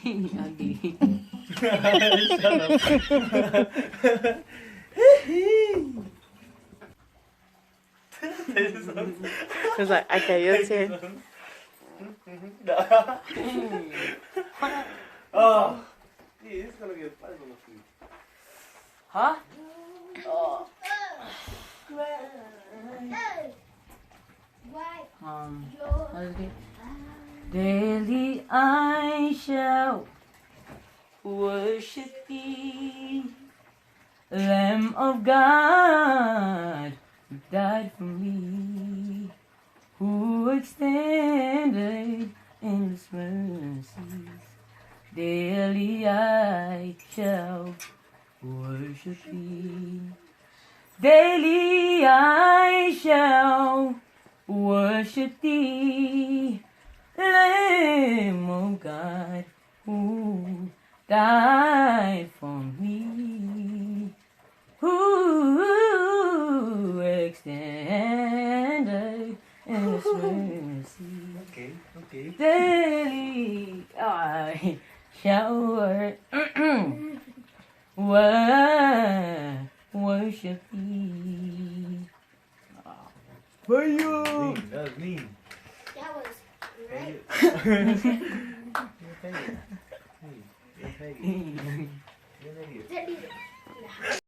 Ugly. It's like, okay, your turn. Oh, yeah, it's gonna get funny on the food. Huh? What is it? Daily I shall worship thee, Lamb of God, who died for me, who extended endless mercies. Daily I shall worship thee. Daily I shall worship thee, Lamb of God, who died for me, who extended endless mercy. Okay. Daily I shall worship thee. Mean, that was mean. That was great. You're a faggot. Hey, you're a faggot. You're an idiot.